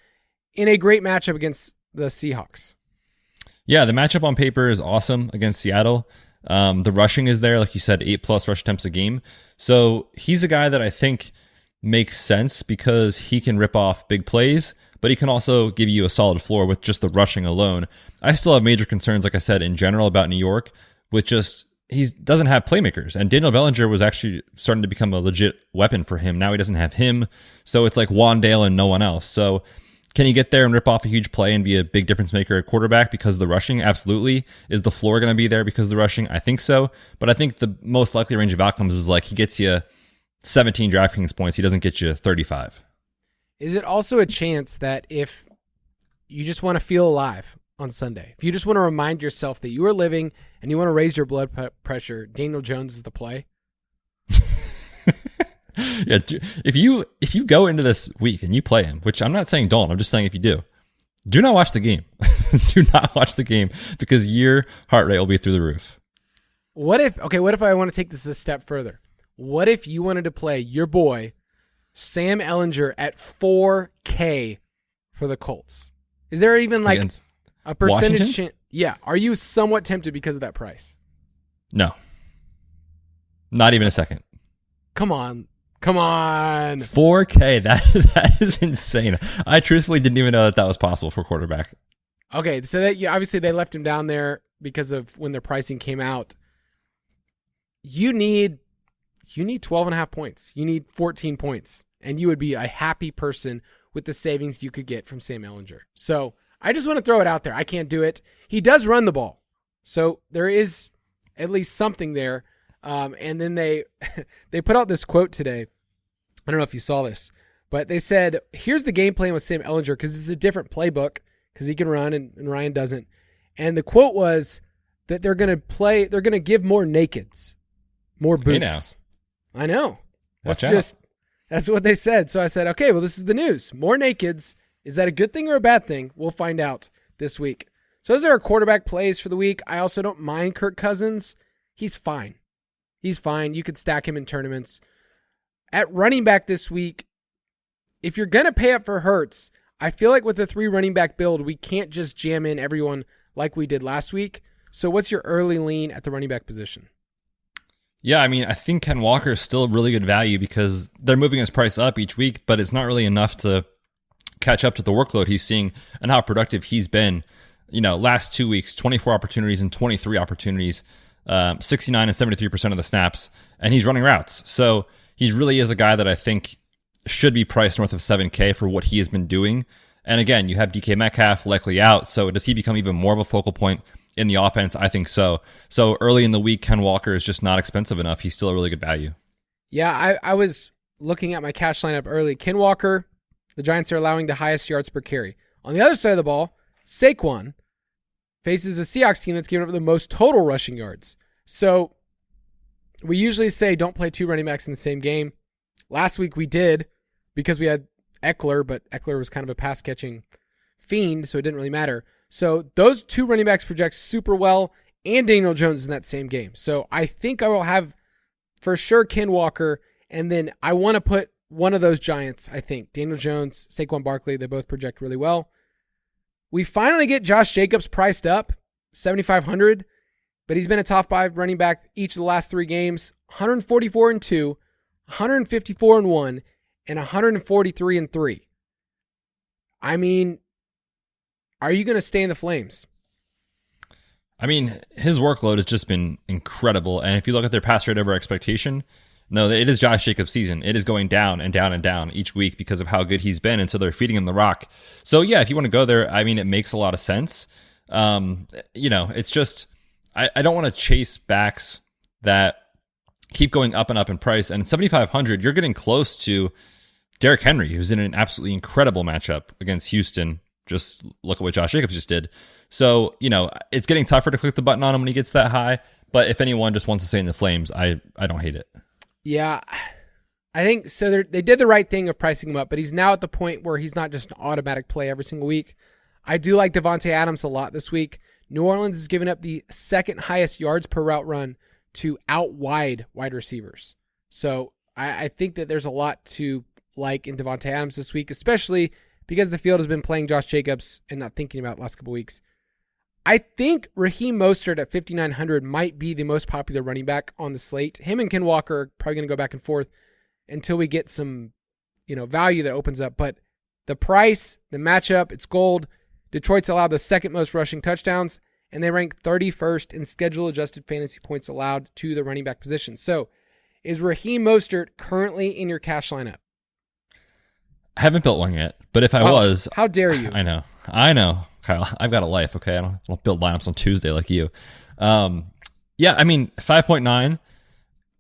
in a great matchup against the Seahawks? Yeah, the matchup on paper is awesome against Seattle. The rushing is there, like you said, 8+ rush attempts a game. So he's a guy that I think makes sense because he can rip off big plays, but he can also give you a solid floor with just the rushing alone. I still have major concerns, like I said, in general about New York, with just he doesn't have playmakers. And Daniel Bellinger was actually starting to become a legit weapon for him. Now he doesn't have him. So it's like Wandale and no one else. So can he get there and rip off a huge play and be a big difference maker at quarterback because of the rushing? Absolutely. Is the floor going to be there because of the rushing? I think so. But I think the most likely range of outcomes is like he gets you 17 DraftKings points. He doesn't get you 35. Is it also a chance that if you just want to feel alive on Sunday, if you just want to remind yourself that you are living and you want to raise your blood pressure, Daniel Jones is the play? Yeah, if you go into this week and you play him, which I'm not saying don't, I'm just saying if you do not watch the game. Do not watch the game because your heart rate will be through the roof. What if I want to take this a step further? What if you wanted to play your boy Sam Ehlinger at 4K for the Colts? Is there even like a percentage chance? Yeah. Are you somewhat tempted because of that price? No. Not even a second. Come on. 4K. That is insane. I truthfully didn't even know that was possible for quarterback. Okay. So that, obviously they left him down there because of when their pricing came out. You need 12.5 points. You need 14 points. And you would be a happy person with the savings you could get from Sam Ehlinger. So I just want to throw it out there. I can't do it. He does run the ball. So there is at least something there. And then they put out this quote today. I don't know if you saw this, but they said, here's the game plan with Sam Ehlinger because it's a different playbook because he can run and Ryan doesn't. And the quote was that they're going to give more nakeds, more boots. Hey, I know. That's what they said. So I said, okay, well, this is the news. More nakeds. Is that a good thing or a bad thing? We'll find out this week. So those are our quarterback plays for the week. I also don't mind Kirk Cousins. He's fine. You could stack him in tournaments. At running back this week, if you're going to pay up for Hurts, I feel like with the 3 running back build, we can't just jam in everyone like we did last week. So what's your early lean at the running back position? Yeah, I mean, I think Ken Walker is still really good value because they're moving his price up each week, but it's not really enough to catch up to the workload he's seeing and how productive he's been. Last 2 weeks, 24 opportunities and 23 opportunities, 69 and 73% of the snaps, and he's running routes. So he really is a guy that I think should be priced north of 7K for what he has been doing. And again, you have DK Metcalf likely out. So does he become even more of a focal point in the offense? I think so. So early in the week, Ken Walker is just not expensive enough. He's still a really good value. Yeah, I was looking at my cash lineup early. Ken Walker, the Giants are allowing the highest yards per carry. On the other side of the ball, Saquon faces a Seahawks team that's given up the most total rushing yards. So we usually say don't play two running backs in the same game. Last week we did because we had Eckler, but Eckler was kind of a pass-catching fiend, so it didn't really matter. So those two running backs project super well, and Daniel Jones in that same game. So I think I will have for sure Ken Walker, and then I want to put one of those Giants, I think. Daniel Jones, Saquon Barkley, they both project really well. We finally get Josh Jacobs priced up, 7,500, but he's been a top 5 running back each of the last 3 games, 144-2, 154-1, and 143-3. I mean, are you going to stay in the Flames? I mean, his workload has just been incredible. And if you look at their pass rate over expectation, no, it is Josh Jacobs' season. It is going down and down and down each week because of how good he's been. And so they're feeding him the rock. So yeah, if you want to go there, I mean, it makes a lot of sense. It's just, I don't want to chase backs that keep going up and up in price. And at 7,500, you're getting close to Derrick Henry, who's in an absolutely incredible matchup against Houston. Just look at what Josh Jacobs just did. So, it's getting tougher to click the button on him when he gets that high. But if anyone just wants to stay in the Flames, I don't hate it. Yeah, I think so. They did the right thing of pricing him up, but he's now at the point where he's not just an automatic play every single week. I do like Devontae Adams a lot this week. New Orleans has given up the second highest yards per route run to out wide receivers. So I think that there's a lot to like in Devontae Adams this week, especially because the field has been playing Josh Jacobs and not thinking about it the last couple weeks. I think Raheem Mostert at 5,900 might be the most popular running back on the slate. Him and Ken Walker are probably going to go back and forth until we get some, value that opens up. But the price, the matchup, it's gold. Detroit's allowed the second most rushing touchdowns, and they rank 31st in schedule-adjusted fantasy points allowed to the running back position. So is Raheem Mostert currently in your cash lineup? I haven't built one yet, but if I was... How dare you? I know. Kyle, I've got a life, okay? I don't build lineups on Tuesday like you. 5.9,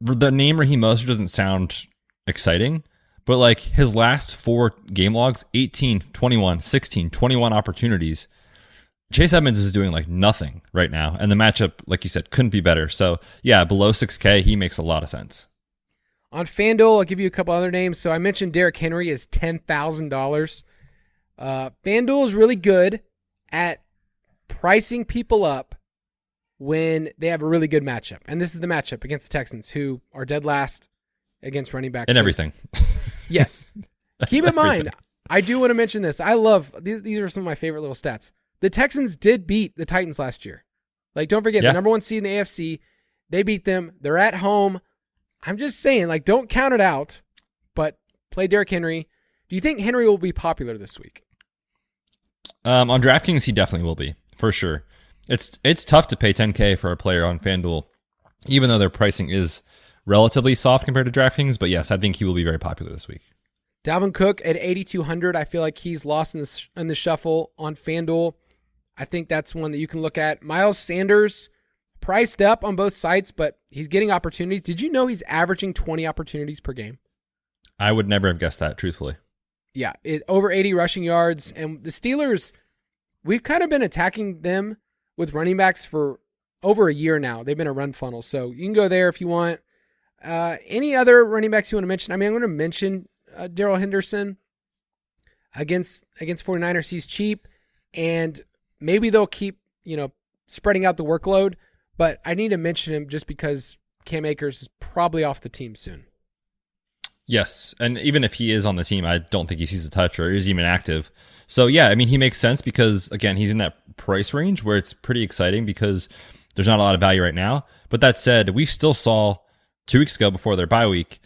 the name Raheem Mostert doesn't sound exciting, but like his last 4 game logs, 18, 21, 16, 21 opportunities. Chase Edmonds is doing like nothing right now, and the matchup, like you said, couldn't be better. So yeah, below 6K, he makes a lot of sense. On FanDuel, I'll give you a couple other names. So I mentioned Derrick Henry is $10,000. FanDuel is really good at pricing people up when they have a really good matchup. And this is the matchup against the Texans, who are dead last against running backs. And everything. Yes. Keep in mind, I do want to mention this. I love, these are some of my favorite little stats. The Texans did beat the Titans last year. Like, don't forget, the number 1 seed in the AFC, they beat them. They're at home. I'm just saying, like, don't count it out, but play Derrick Henry. Do you think Henry will be popular this week? On DraftKings, he definitely will be, for sure. It's tough to pay $10K for a player on FanDuel, even though their pricing is relatively soft compared to DraftKings. But yes, I think he will be very popular this week. Dalvin Cook at 8,200. I feel like he's lost in the shuffle on FanDuel. I think that's one that you can look at. Miles Sanders, priced up on both sites, but he's getting opportunities. Did you know he's averaging 20 opportunities per game? I would never have guessed that, truthfully. Yeah, over 80 rushing yards. And the Steelers, we've kind of been attacking them with running backs for over a year now. They've been a run funnel. So you can go there if you want. Any other running backs you want to mention? I mean, I'm going to mention Darrell Henderson against 49ers. He's cheap, and maybe they'll keep, spreading out the workload. But I need to mention him just because Cam Akers is probably off the team soon. Yes, and even if he is on the team, I don't think he sees a touch or is even active. So yeah, I mean, he makes sense because, again, he's in that price range where it's pretty exciting because there's not a lot of value right now. But that said, we still saw 2 weeks ago before their bye week,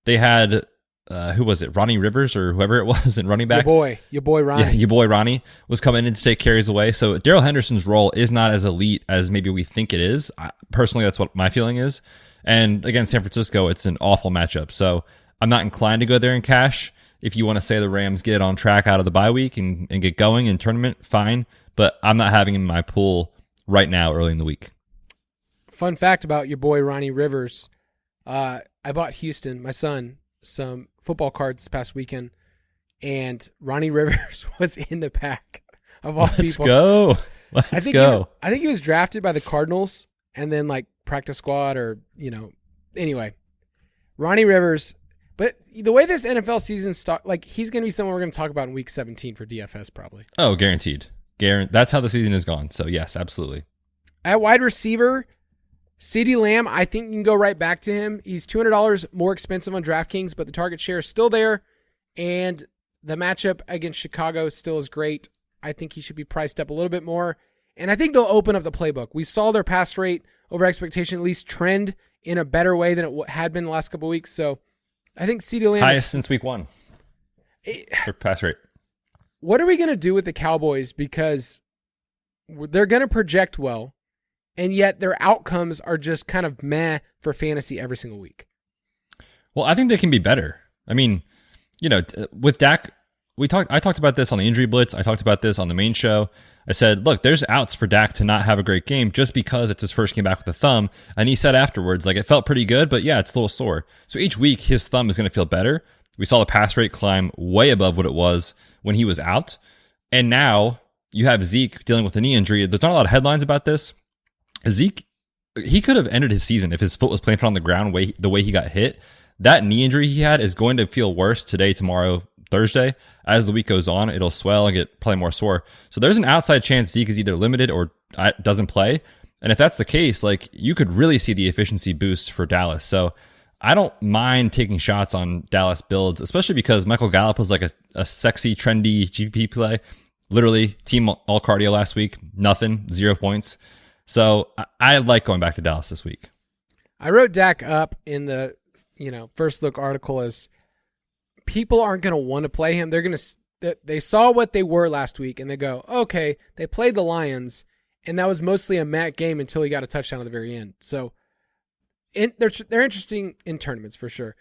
they had, who was it, Ronnie Rivers or whoever it was in running back? Your boy Ronnie. Yeah, your boy Ronnie was coming in to take carries away. So Darrell Henderson's role is not as elite as maybe we think it is. Personally, that's what my feeling is. And again, San Francisco, it's an awful matchup. So I'm not inclined to go there in cash. If you want to say the Rams get on track out of the bye week and get going in tournament, fine. But I'm not having him in my pool right now early in the week. Fun fact about your boy Ronnie Rivers. I bought Houston, my son, some football cards this past weekend, and Ronnie Rivers was in the pack of all Let's people. Go. Let's go. I think he was drafted by the Cardinals and then like practice squad or, anyway. Ronnie Rivers, but the way this NFL season he's going to be someone we're going to talk about in week 17 for DFS probably. Oh, guaranteed. That's how the season is gone. So yes, absolutely. At wide receiver, CeeDee Lamb, I think you can go right back to him. He's $200 more expensive on DraftKings, but the target share is still there, and the matchup against Chicago still is great. I think he should be priced up a little bit more, and I think they'll open up the playbook. We saw their pass rate over expectation at least trend in a better way than it had been the last couple of weeks, so I think CeeDee Lamb highest since week 1 for pass rate. What are we going to do with the Cowboys? Because they're going to project well, and yet their outcomes are just kind of meh for fantasy every single week. Well, I think they can be better. I mean, with Dak, I talked about this on the Injury Blitz. I talked about this on the main show. I said, look, there's outs for Dak to not have a great game just because it's his first game back with a thumb. And he said afterwards, it felt pretty good, but yeah, it's a little sore. So each week, his thumb is going to feel better. We saw the pass rate climb way above what it was when he was out. And now you have Zeke dealing with a knee injury. There's not a lot of headlines about this. Zeke, he could have ended his season if his foot was planted on the ground the way he got hit. That knee injury he had is going to feel worse today, tomorrow, Thursday. As the week goes on, it'll swell and get probably more sore. So there's an outside chance Zeke is either limited or doesn't play. And if that's the case, you could really see the efficiency boost for Dallas. So I don't mind taking shots on Dallas builds, especially because Michael Gallup was a sexy, trendy GPP play. Literally, team all cardio last week, nothing, 0 points. So I like going back to Dallas this week. I wrote Dak up in the first look article as people aren't going to want to play him. They're going to they saw what they were last week and they go, okay, they played the Lions and that was mostly a mat game until he got a touchdown at the very end. So they're interesting in tournaments for sure.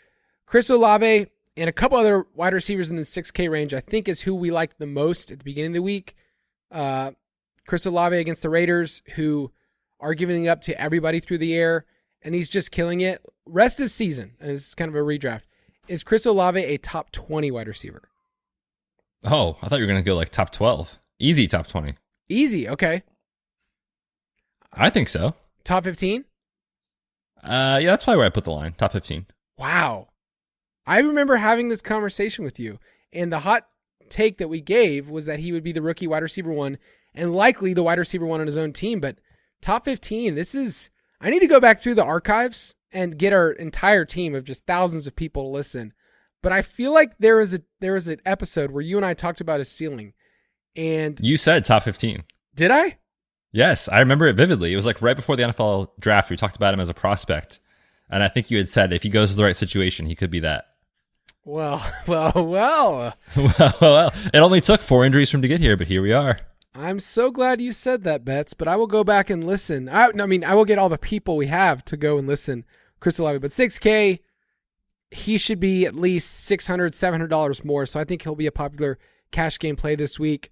Chris Olave and a couple other wide receivers in the 6K range, I think, is who we liked the most at the beginning of the week. Chris Olave against the Raiders, who are giving it up to everybody through the air, and he's just killing it. Rest of season, and this is kind of a redraft, is Chris Olave a top 20 wide receiver? Oh, I thought you were going to go top 12. Easy top 20. Easy, okay. I think so. Top 15? Yeah, that's probably where I put the line. Top 15. Wow. I remember having this conversation with you, and the hot take that we gave was that he would be the rookie wide receiver 1 and likely the wide receiver 1 on his own team. But top 15, I need to go back through the archives and get our entire team of just thousands of people to listen. But I feel like there was an episode where you and I talked about his ceiling. And you said top 15. Did I? Yes, I remember it vividly. It was right before the NFL draft. We talked about him as a prospect. And I think you had said if he goes to the right situation, he could be that. Well. Well. It only took 4 injuries for him to get here, but here we are. I'm so glad you said that, Betz, but I will go back and listen. I will get all the people we have to go and listen. Chris Olave, but 6K, he should be at least $600, $700 more, so I think he'll be a popular cash game play this week.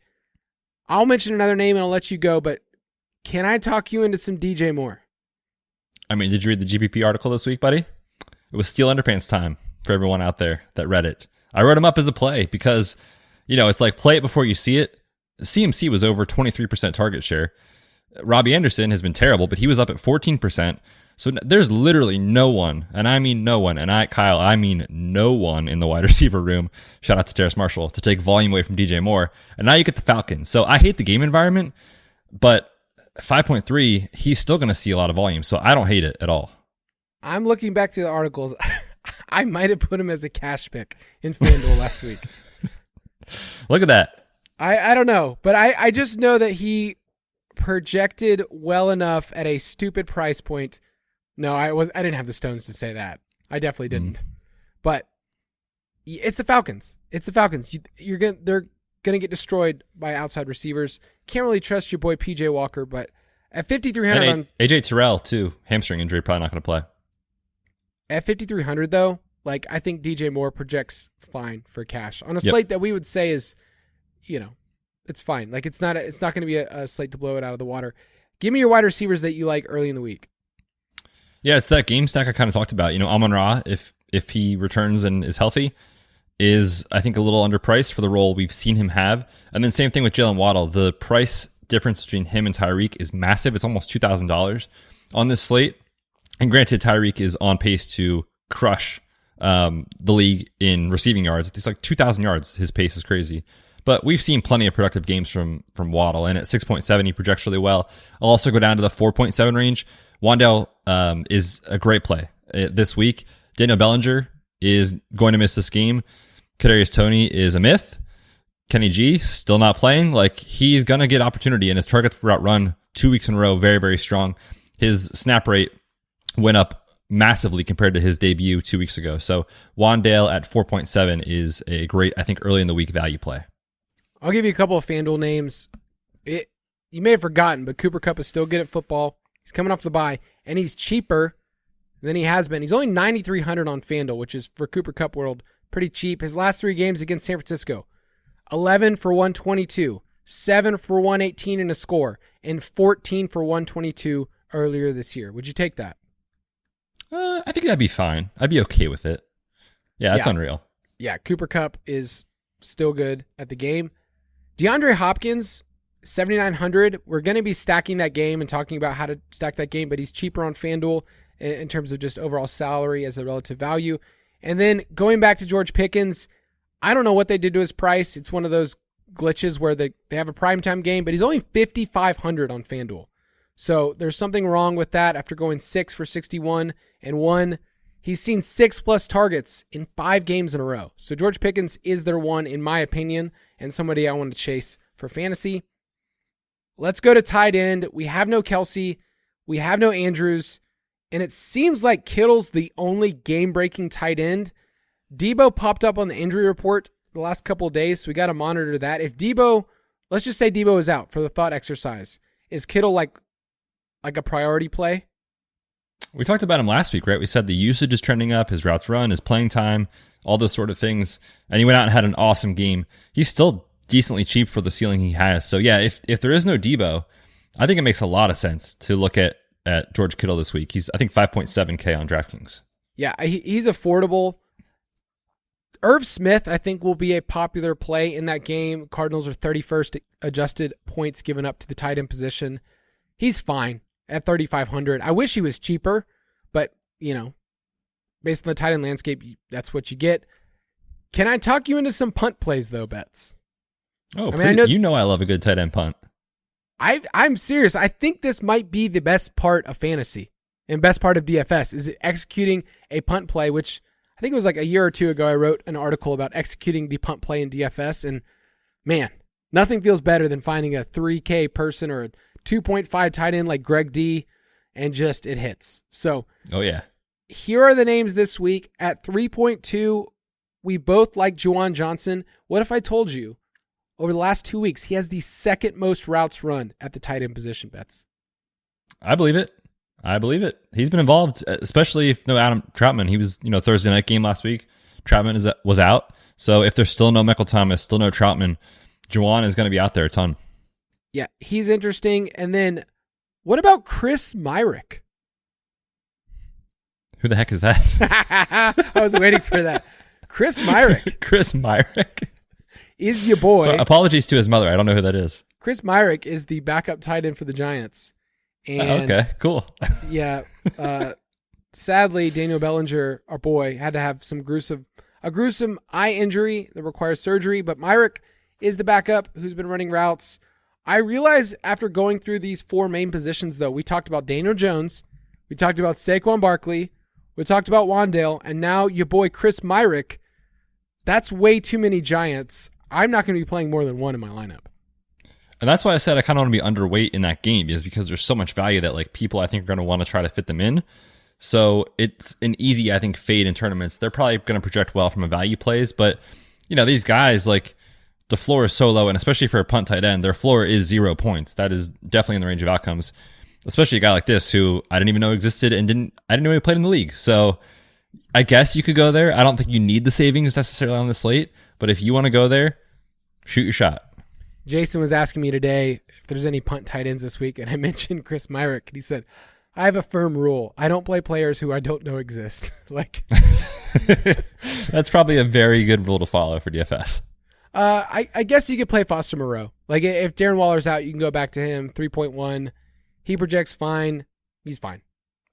I'll mention another name and I'll let you go, but can I talk you into some DJ Moore? I mean, did you read the GPP article this week, buddy? It was Steel Underpants time for everyone out there that read it. I wrote him up as a play because, it's play it before you see it. CMC was over 23% target share. Robbie Anderson has been terrible, but he was up at 14%. So there's literally no one, and I mean no one, and I mean no one in the wide receiver room, shout out to Terrace Marshall, to take volume away from DJ Moore. And now you get the Falcons. So I hate the game environment, but 5.3, he's still going to see a lot of volume. So I don't hate it at all. I'm looking back to the articles. I might have put him as a cash pick in FanDuel last week. Look at that. I don't know, but I just know that he projected well enough at a stupid price point. No, I didn't have the stones to say that. I definitely didn't. But it's the Falcons. They're gonna get destroyed by outside receivers. Can't really trust your boy PJ Walker, but at 5,300 and AJ Terrell too, hamstring injury, probably not gonna play. At 5,300 though, Like, I think DJ Moore projects fine for cash on a slate that we would say is, it's fine. Like, it's not going to be a slate to blow it out of the water. Give me your wide receivers that you like early in the week. Yeah, it's that game stack I kind of talked about. Amon-Ra, if he returns and is healthy, is, I think, a little underpriced for the role we've seen him have. And then same thing with Jalen Waddle. The price difference between him and Tyreek is massive. It's almost $2,000 on this slate. And granted, Tyreek is on pace to crush the league in receiving yards. It's like 2,000 yards. His pace is crazy. But we've seen plenty of productive games from Waddle. And at 6.7, he projects really well. I'll also go down to the 4.7 range. Wan'Dale is a great play this week. Daniel Bellinger is going to miss this game. Kadarius Toney is a myth. Kenny G still not playing. Like, he's going to get opportunity, and his target route run 2 weeks in a row, very, very strong. His snap rate went up massively compared to his debut 2 weeks ago. So Wan'Dale at 4.7 is a great, I think, early in the week value play. I'll give you a couple of FanDuel names. You may have forgotten, but Cooper Kupp is still good at football. He's coming off the bye, and he's cheaper than he has been. He's only 9,300 on FanDuel, which is, for Cooper Kupp world, pretty cheap. His last 3 games against San Francisco, 11 for 122, 7 for 118 in a score, and 14 for 122 earlier this year. Would you take that? I think that'd be fine. I'd be okay with it. Yeah, that's unreal. Yeah, Cooper Kupp is still good at the game. DeAndre Hopkins, 7,900. We're going to be stacking that game and talking about how to stack that game, but he's cheaper on FanDuel in terms of just overall salary as a relative value. And then going back to George Pickens, I don't know what they did to his price. It's one of those glitches where they have a primetime game, but he's only 5,500 on FanDuel. So there's something wrong with that after going 6 for 61 and 1. He's seen 6+ targets in 5 games in a row. So George Pickens is their one, in my opinion, and somebody I want to chase for fantasy. Let's go to tight end. We have no Kelsey. We have no Andrews. And it seems like Kittle's the only game-breaking tight end. Debo popped up on the injury report the last couple of days, so we got to monitor that. If Debo, let's just say Debo is out for the thought exercise, is Kittle like a priority play? We talked about him last week, right? We said the usage is trending up, his routes run, his playing time, all those sort of things. And he went out and had an awesome game. He's still decently cheap for the ceiling he has. So yeah, if there is no Debo, I think it makes a lot of sense to look at George Kittle this week. He's, I think, 5.7K on DraftKings. Yeah, he's affordable. Irv Smith, I think, will be a popular play in that game. Cardinals are 31st adjusted points given up to the tight end position. He's fine at 3,500. I wish he was cheaper, but, based on the tight end landscape, that's what you get. Can I talk you into some punt plays, though, Betz? Oh, I know I love a good tight end punt. I'm serious. I think this might be the best part of fantasy and best part of DFS is executing a punt play, which I think it was like a year or two ago I wrote an article about executing the punt play in DFS, and man, nothing feels better than finding a 3K person or a 2.5 tight end like Greg D, and just it hits. So, oh yeah, here are the names this week. At 3.2, we both like Juwan Johnson. What if I told you over the last 2 weeks he has the second most routes run at the tight end position, Betz? I believe it. He's been involved, especially if no Adam Troutman. He was, Thursday night game last week. Troutman was out. So if there's still no Michael Thomas, still no Troutman, Juwan is going to be out there a ton. Yeah, he's interesting. And then what about Chris Myrick? Who the heck is that? I was waiting for that. Chris Myrick. Chris Myrick is your boy. So apologies to his mother. I don't know who that is. Chris Myrick is the backup tight end for the Giants. And okay, cool. Yeah. Sadly, Daniel Bellinger, our boy, had to have a gruesome eye injury that requires surgery, but Myrick is the backup who's been running routes. I realized after going through these 4 main positions, though, we talked about Daniel Jones, we talked about Saquon Barkley, we talked about Wan'Dale, and now your boy Chris Myrick. That's way too many Giants. I'm not going to be playing more than one in my lineup. And that's why I said I kind of want to be underweight in that game, because there's so much value that people I think are going to want to try to fit them in. So it's an easy, I think, fade in tournaments. They're probably going to project well from a value plays, but these guys, the floor is so low, and especially for a punt tight end, their floor is 0 points. That is definitely in the range of outcomes, especially a guy like this who I didn't even know existed and I didn't know he played in the league. So I guess you could go there. I don't think you need the savings necessarily on the slate, but if you want to go there, shoot your shot. Jason was asking me today if there's any punt tight ends this week, and I mentioned Chris Myrick, and he said, I have a firm rule. I don't play players who I don't know exist. Like, that's probably a very good rule to follow for DFS. I guess you could play Foster Moreau. Like, if Darren Waller's out, you can go back to him. 3.1. He projects fine. He's fine.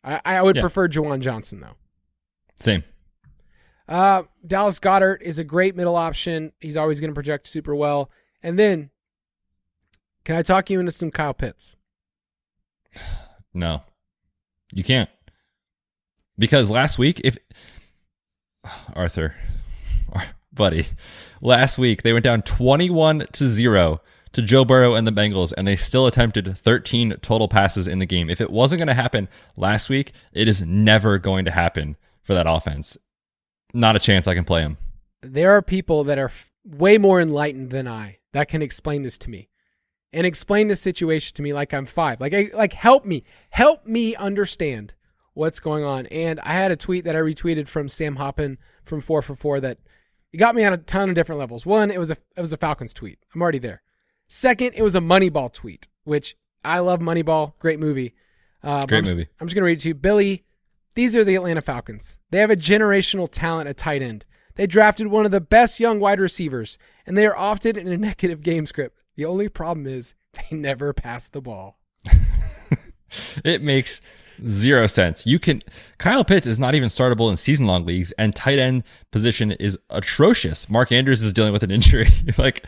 I would prefer Juwan Johnson, though. Same. Dallas Goedert is a great middle option. He's always going to project super well. And then, can I talk you into some Kyle Pitts? No, you can't. Because last week, buddy, last week they went down 21-0 to Joe Burrow and the Bengals, and they still attempted 13 total passes in the game. If it wasn't going to happen last week, it is never going to happen for that offense. Not a chance I can play him. There are people that are way more enlightened than I that can explain this to me and explain this situation to me like I'm 5. Like help me understand what's going on. And I had a tweet that I retweeted from Sam Hoppin from 4 for 4 that it got me on a ton of different levels. One, it was a Falcons tweet. I'm already there. Second, it was a Moneyball tweet, which I love Moneyball. Great movie. Great movie. I'm just going to read it to you. Billy, these are the Atlanta Falcons. They have a generational talent at tight end. They drafted one of the best young wide receivers, and they are often in a negative game script. The only problem is they never pass the ball. It makes zero sense. Kyle Pitts is not even startable in season-long leagues, and tight end position is atrocious. Mark Andrews is dealing with an injury. Like,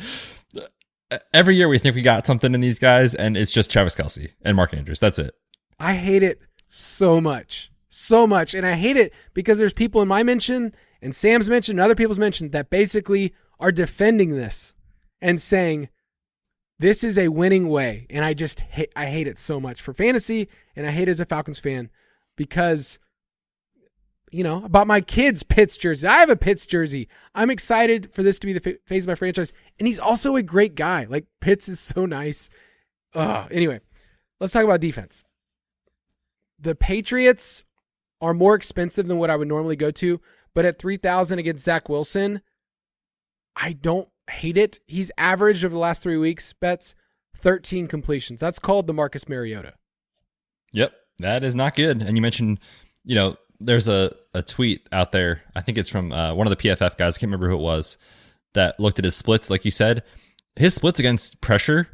every year we think we got something in these guys, and it's just Travis Kelce and Mark Andrews. That's it. I hate it so much. So much. And I hate it because there's people in my mention and Sam's mention and other people's mention that basically are defending this and saying this is a winning way. And I hate it so much for fantasy, and I hate it as a Falcons fan because, you know, I bought my kid's Pitts jersey. I have a Pitts jersey. I'm excited for this to be the phase of my franchise. And he's also a great guy. Like, Pitts is so nice. Anyway, let's talk about defense. The Patriots are more expensive than what I would normally go to, but at $3,000 against Zach Wilson, I don't hate it. He's averaged over the last 3 weeks, Betz, 13 completions. That's called the Marcus Mariota. Yep, that is not good. And you mentioned, you know, there's a tweet out there, I think it's from one of the PFF guys, I can't remember who it was, that looked at his splits, like you said. His splits against pressure,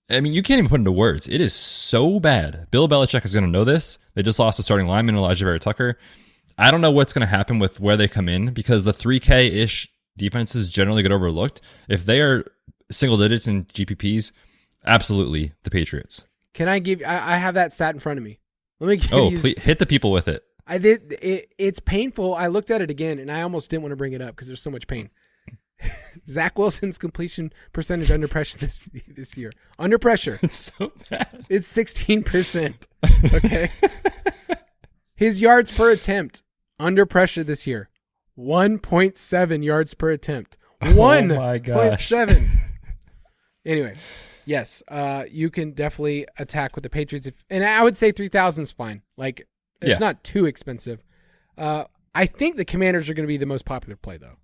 I mean, you can't even put into words. It is so bad. Bill Belichick is going to know this. They just lost a starting lineman, Elijah Vera Tucker. I don't know what's going to happen with where they come in because the 3K-ish defenses generally get overlooked. If they are single digits in GPPs, absolutely the Patriots. Can I give? I have that stat in front of me. Let me give you. Please hit the people with it. I did. It's painful. I looked at it again, and I almost didn't want to bring it up because there's so much pain. Zach Wilson's completion percentage under pressure this year. Under pressure. It's so bad. It's 16%. Okay. His yards per attempt under pressure this year. 1.7 yards per attempt. 1.7. Anyway, yes, you can definitely attack with the Patriots. And I would say 3,000 is fine. Like, it's not too expensive. I think the Commanders are going to be the most popular play, though.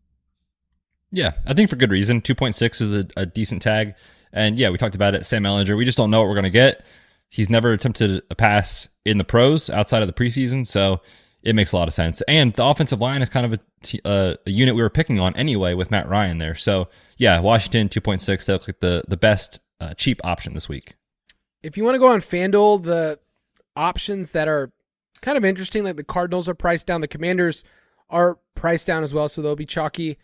Yeah, I think for good reason. 2.6 is a decent tag. And yeah, we talked about it. Sam Ellinger, we just don't know what we're going to get. He's never attempted a pass in the pros outside of the preseason, so it makes a lot of sense. And the offensive line is kind of a unit we were picking on anyway with Matt Ryan there. So yeah, Washington 2.6, that looks like the best cheap option this week. If you want to go on FanDuel, the options that are kind of interesting, like the Cardinals are priced down, the Commanders are priced down as well, so they'll be chalky.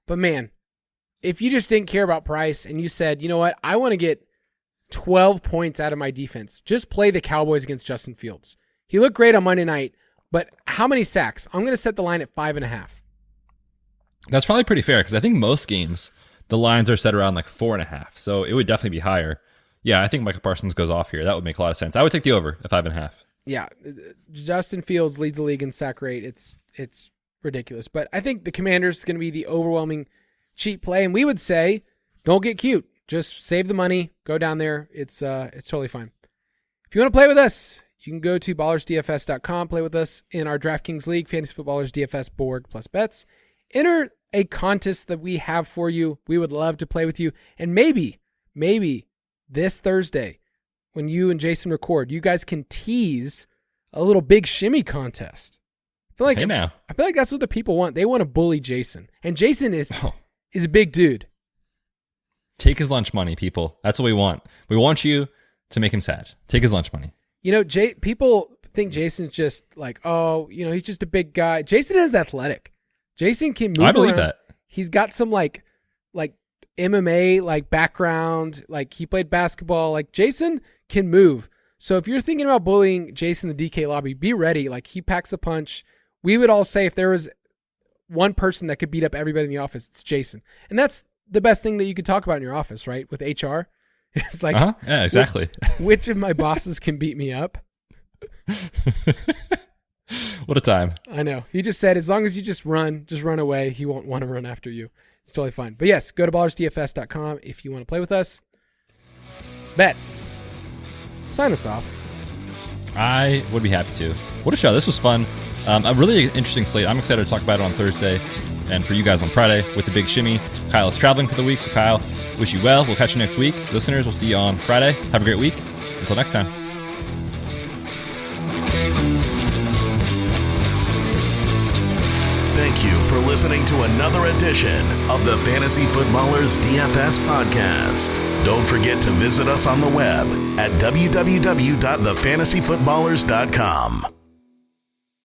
But man, if you just didn't care about price and you said, you know what, I want to get 12 points out of my defense, just play the Cowboys against Justin Fields. He looked great on Monday night, but how many sacks? I'm going to set the line at 5.5. That's probably pretty fair because I think most games the lines are set around like 4.5, so it would definitely be higher. Yeah, I think Michael Parsons goes off here. That would make a lot of sense. I would take the over at 5.5. Yeah, Justin Fields leads the league in sack rate. It's ridiculous. But I think the Commanders is going to be the overwhelming cheap play. And we would say, don't get cute. Just save the money. Go down there. It's totally fine. If you want to play with us, You can go to ballersdfs.com, play with us in our DraftKings League, Fantasy Footballers DFS Borg plus Betz. Enter a contest that we have for you. We would love to play with you. And maybe this Thursday, when you and Jason record, you guys can tease a little big shimmy contest. I feel like that's what the people want. They want to bully Jason. And Jason is a big dude. Take his lunch money, people. That's what we want. We want you to make him sad. Take his lunch money. You know, people think Jason's just like, he's just a big guy. Jason is athletic. Jason can move. I believe around. that. He's got some like MMA like background. Like he played basketball. Like Jason can move. So if you're thinking about bullying Jason in the DK lobby, be ready. Like he packs a punch. We would all say if there was one person that could beat up everybody in the office, it's Jason. And that's the best thing that you could talk about in your office, right? With HR. It's like, yeah, exactly. Which of my bosses can beat me up? What a time. I know. He just said, as long as you just run away. He won't want to run after you. It's totally fine. But yes, go to ballersdfs.com if you want to play with us. Betz, sign us off. I would be happy to. What a show. This was fun. A really interesting slate. I'm excited to talk about it on Thursday and for you guys on Friday with the big shimmy. Kyle is traveling for the week, so Kyle, wish you well. We'll catch you next week. Listeners, we'll see you on Friday. Have a great week. Until next time. Thank you for listening to another edition of the Fantasy Footballers DFS Podcast. Don't forget to visit us on the web at www.thefantasyfootballers.com.